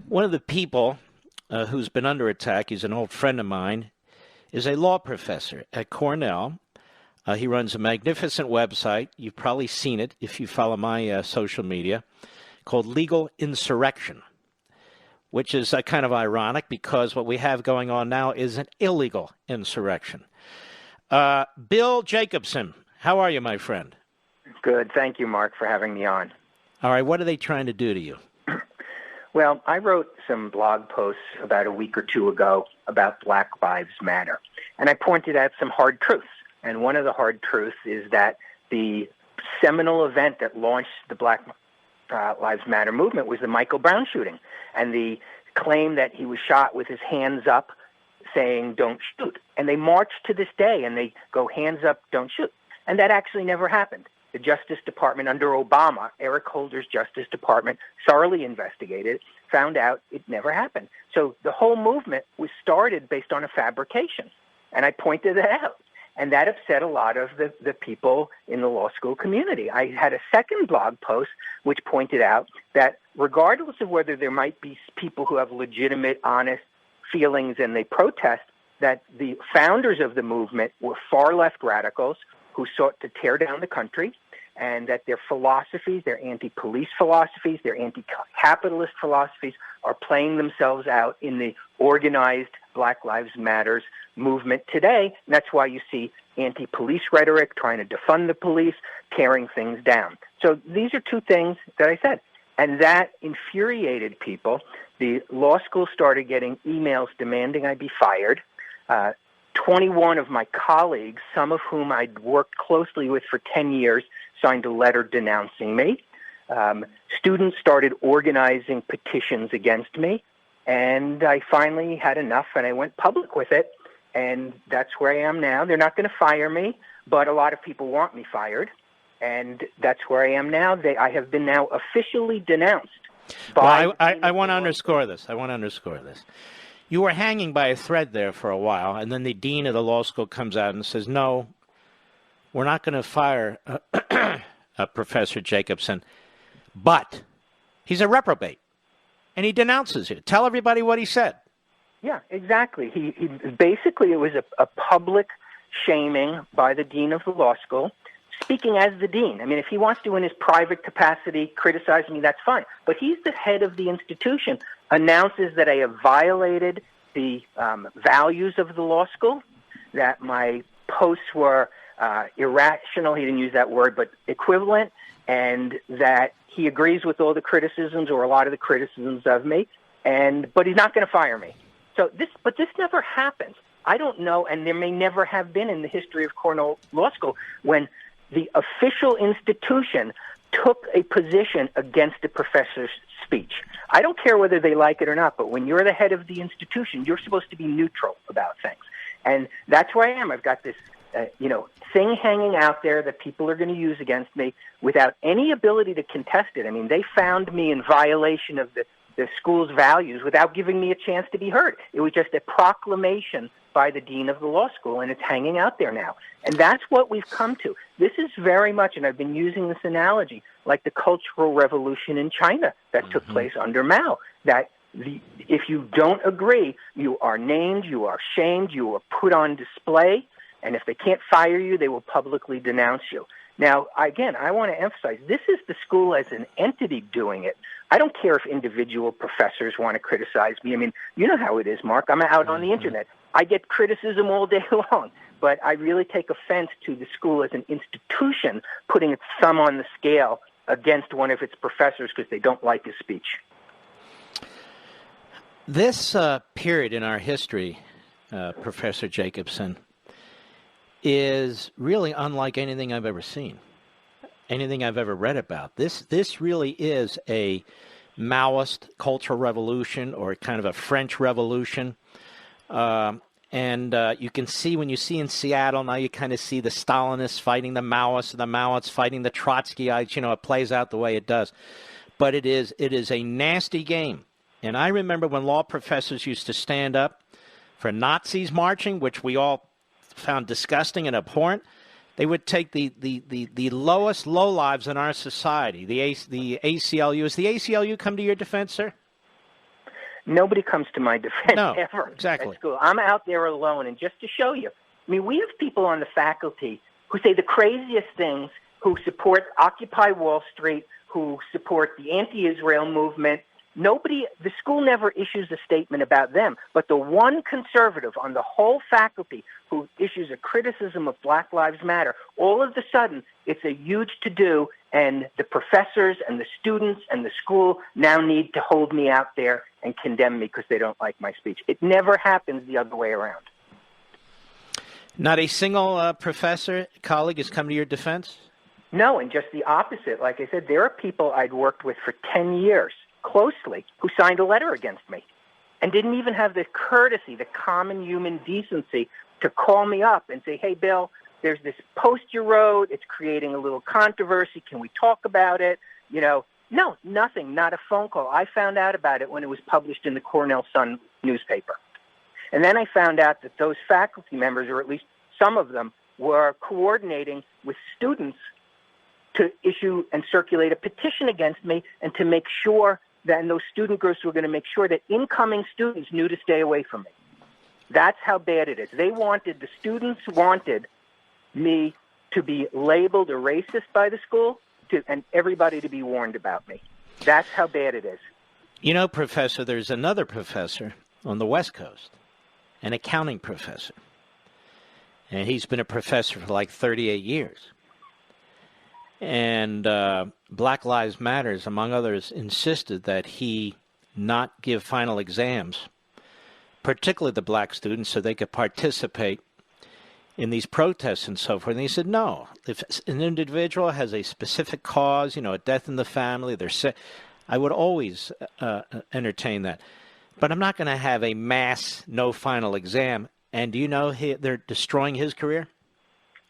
One of the people who's been under attack, he's an old friend of mine, is a law professor at Cornell. He runs a magnificent website. You've probably seen it if you follow my social media, called Legal Insurrection, which is kind of ironic because what we have going on now is an illegal insurrection. Bill Jacobsen, how are you, my friend? Good. Thank you, Mark, for having me on. All right. What are they trying to do to you? Well, I wrote some blog posts about a week or two ago about Black Lives Matter, and I pointed out some hard truths. And one of the hard truths is that the seminal event that launched the Black Lives Matter movement was the Michael Brown shooting, and the claim that he was shot with his hands up saying, "Don't shoot." And they march to this day, and they go, "Hands up, don't shoot." And that actually never happened. The Justice Department under Obama, Eric Holder's Justice Department, thoroughly investigated, found out it never happened. So the whole movement was started based on a fabrication. And I pointed that out. And that upset a lot of the people in the law school community. I had a second blog post which pointed out that regardless of whether there might be people who have legitimate, honest feelings and they protest, that the founders of the movement were far left radicals who sought to tear down the country, and that their philosophies, their anti-police philosophies, their anti-capitalist philosophies are playing themselves out in the organized Black Lives Matter movement today. And that's why you see anti-police rhetoric, trying to defund the police, tearing things down. So these are two things that I said. And that infuriated people. The law school started getting emails demanding I be fired. 21 of my colleagues, some of whom I'd worked closely with for 10 years, signed a letter denouncing me. Students started organizing petitions against me, and I finally had enough, and I went public with it, and that's where I am now. They're not going to fire me, but a lot of people want me fired, and that's where I am now. I have been now officially denounced. Well, I want to underscore this. You were hanging by a thread there for a while, and then the dean of the law school comes out and says, no, we're not going to fire Professor Jacobsen, but he's a reprobate, and he denounces you. Tell everybody what he said. Yeah, exactly. He basically, it was a public shaming by the dean of the law school, speaking as the dean. I mean, if he wants to, in his private capacity, criticize me, that's fine. But he's the head of the institution, announces that I have violated the values of the law school, that my posts were irrational, he didn't use that word, but equivalent, and that he agrees with all the criticisms or a lot of the criticisms of me, but he's not going to fire me. But this never happens. I don't know, and there may never have been in the history of Cornell Law School, when the official institution took a position against a professor's speech. I don't care whether they like it or not, but when you're the head of the institution, you're supposed to be neutral about things. And that's where I am. I've got this thing hanging out there that people are going to use against me without any ability to contest it. I mean, they found me in violation of the school's values without giving me a chance to be heard. It was just a proclamation by the dean of the law school, and it's hanging out there now. And that's what we've come to. This is very much, and I've been using this analogy, like the Cultural Revolution in China that took place under Mao, that if you don't agree, you are named, you are shamed, you are put on display, and if they can't fire you, they will publicly denounce you. Now, again, I want to emphasize, this is the school as an entity doing it. I don't care if individual professors want to criticize me. I mean, you know how it is, Mark. I'm out on the Internet. I get criticism all day long, but I really take offense to the school as an institution putting its thumb on the scale against one of its professors because they don't like his speech. This period in our history, Professor Jacobsen, is really unlike anything I've ever seen, anything I've ever read about. This really is a Maoist cultural revolution, or kind of a French revolution. And you can see, when you see in Seattle, now you kind of see the Stalinists fighting the Maoists, and the Maoists fighting the Trotskyites. It plays out the way it does. But it is a nasty game. And I remember when law professors used to stand up for Nazis marching, which we all found disgusting and abhorrent. They would take the lowest lowlives in our society, the ACLU. Has the ACLU come to your defense, sir? Nobody comes to my defense No, ever exactly. at school. I'm out there alone, and just to show you, I mean, we have people on the faculty who say the craziest things, who support Occupy Wall Street, who support the anti-Israel movement. The school never issues a statement about them, but the one conservative on the whole faculty who issues a criticism of Black Lives Matter, all of a sudden it's a huge to-do, and the professors and the students and the school now need to hold me out there and condemn me because they don't like my speech. It never happens the other way around. Not a single professor, colleague has come to your defense? No, and just the opposite. Like I said, there are people I'd worked with for 10 years closely who signed a letter against me and didn't even have the courtesy, the common human decency to call me up and say, hey, Bill, there's this post you wrote. It's creating a little controversy. Can we talk about it? No, nothing, not a phone call. I found out about it when it was published in the Cornell Sun newspaper. And then I found out that those faculty members, or at least some of them, were coordinating with students to issue and circulate a petition against me and to make sure that, and those student groups were going to make sure that incoming students knew to stay away from me. That's how bad it is. The students wanted me to be labeled a racist by the school and everybody to be warned about me. That's how bad it is. You know, Professor, there's another professor on the West Coast, an accounting professor. And he's been a professor for like 38 years. And Black Lives Matters, among others, insisted that he not give final exams, particularly the black students, so they could participate in these protests and so forth. And he said, no, if an individual has a specific cause, a death in the family, I would always entertain that. But I'm not going to have a mass no final exam. And do you know they're destroying his career?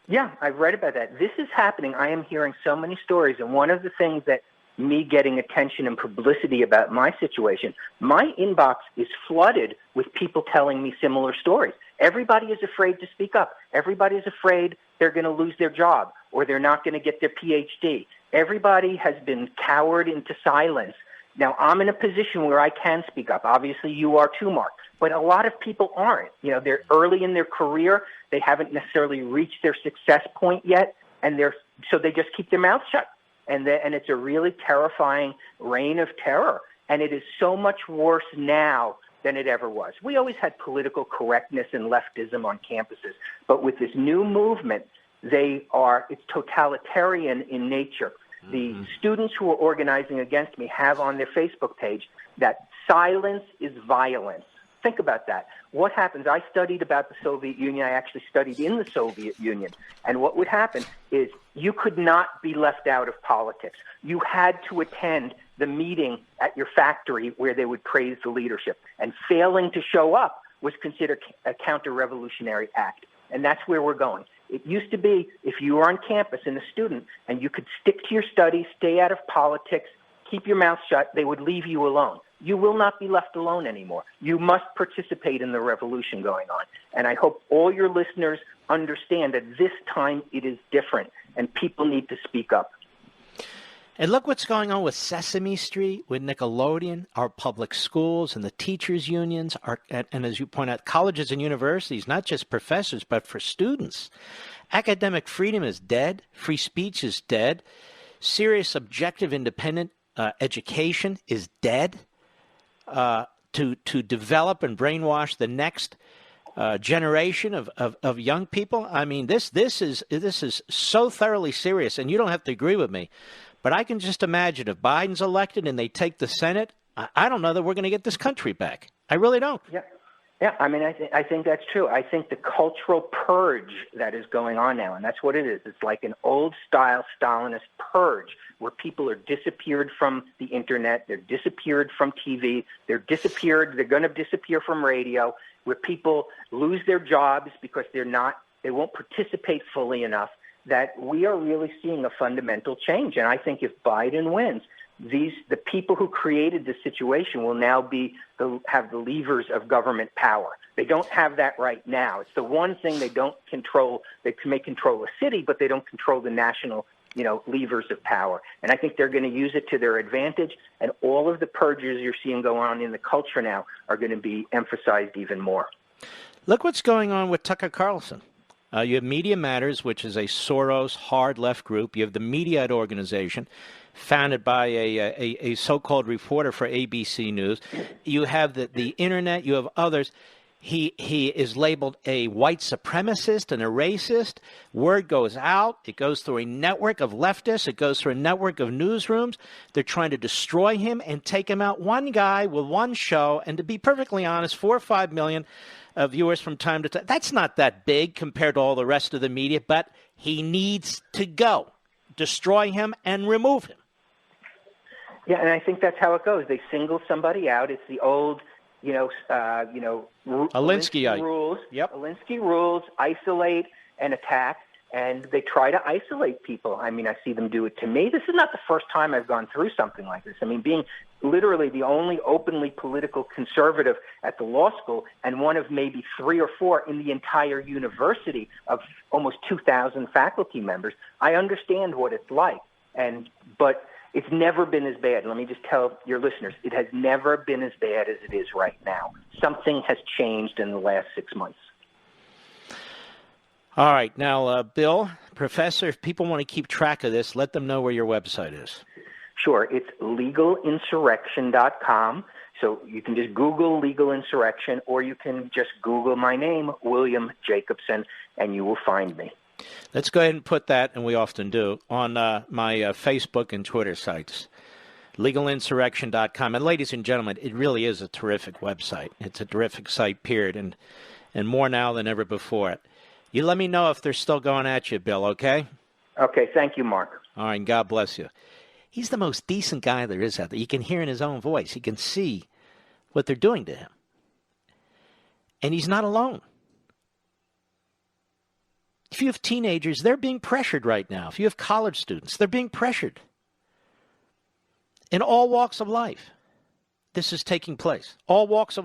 Yeah, I've read about that. This is happening. I am hearing so many stories. And one of the things that me getting attention and publicity about my situation, my inbox is flooded with people telling me similar stories. Everybody is afraid to speak up. Everybody is afraid they're going to lose their job or they're not going to get their PhD. Everybody has been cowered into silence. Now, I'm in a position where I can speak up. Obviously, you are too, Mark. But a lot of people aren't. They're early in their career. They haven't necessarily reached their success point yet, and so they just keep their mouths shut. And it's a really terrifying reign of terror. And it is so much worse now than it ever was. We always had political correctness and leftism on campuses. But with this new movement, it's totalitarian in nature. The students who are organizing against me have on their Facebook page that silence is violence. Think about that. What happens? I studied about the Soviet Union. I actually studied in the Soviet Union. And what would happen is you could not be left out of politics. You had to attend the meeting at your factory where they would praise the leadership. And failing to show up was considered a counter-revolutionary act. And that's where we're going. It used to be if you were on campus and a student and you could stick to your studies, stay out of politics, keep your mouth shut, they would leave you alone. You will not be left alone anymore. You must participate in the revolution going on. And I hope all your listeners understand that this time it is different and people need to speak up. And look what's going on with Sesame Street, with Nickelodeon, our public schools and the teachers' unions, and as you point out, colleges and universities, not just professors, but for students. Academic freedom is dead. Free speech is dead. Serious, objective, independent education is dead. To develop and brainwash the next generation of young people. I mean, this is so thoroughly serious, and you don't have to agree with me. But I can just imagine if Biden's elected and they take the Senate, I don't know that we're going to get this country back. I really don't. Yeah. I mean, I think that's true. I think the cultural purge that is going on now, and that's what it is. It's like an old-style Stalinist purge where people are disappeared from the internet, they're disappeared from TV, they're going to disappear from radio, where people lose their jobs because they won't participate fully enough. That we are really seeing a fundamental change. And I think if Biden wins, the people who created this situation will now have the levers of government power. They don't have that right now. It's the one thing they don't control. They may control a city, but they don't control the national levers of power. And I think they're going to use it to their advantage. And all of the purges you're seeing go on in the culture now are going to be emphasized even more. Look what's going on with Tucker Carlson. You have Media Matters, which is a Soros hard left group. You have the Mediaite organization, founded by a so-called reporter for ABC News. You have the internet. You have others. He is labeled a white supremacist and a racist. Word goes out. It goes through a network of leftists. It goes through a network of newsrooms. They're trying to destroy him and take him out. One guy with one show. And to be perfectly honest, 4 or 5 million viewers from time to time. That's not that big compared to all the rest of the media, but he needs to go. Destroy him and remove him. Yeah, and I think that's how it goes. They single somebody out. It's the old, Alinsky rules. Yep. Alinsky rules, isolate and attack, and they try to isolate people. I mean, I see them do it to me. This is not the first time I've gone through something like this. I mean, being literally the only openly political conservative at the law school and one of maybe 3 or 4 in the entire university of almost 2,000 faculty members, I understand what it's like. But it's never been as bad. Let me just tell your listeners, it has never been as bad as it is right now. Something has changed in the last 6 months. All right. Now, Bill, Professor, if people want to keep track of this, let them know where your website is. Sure. It's legalinsurrection.com. So you can just Google legal insurrection, or you can just Google my name, William Jacobsen, and you will find me. Let's go ahead and put that, and we often do, on my Facebook and Twitter sites, legalinsurrection.com. And ladies and gentlemen, it really is a terrific website. It's a terrific site, period, and more now than ever before. You let me know if they're still going at you, Bill, okay? Okay, thank you, Mark. All right, and God bless you. He's the most decent guy there is out there. You can hear in his own voice. He can see what they're doing to him. And he's not alone. If you have teenagers, they're being pressured right now. If you have college students, they're being pressured. In all walks of life, this is taking place. All walks of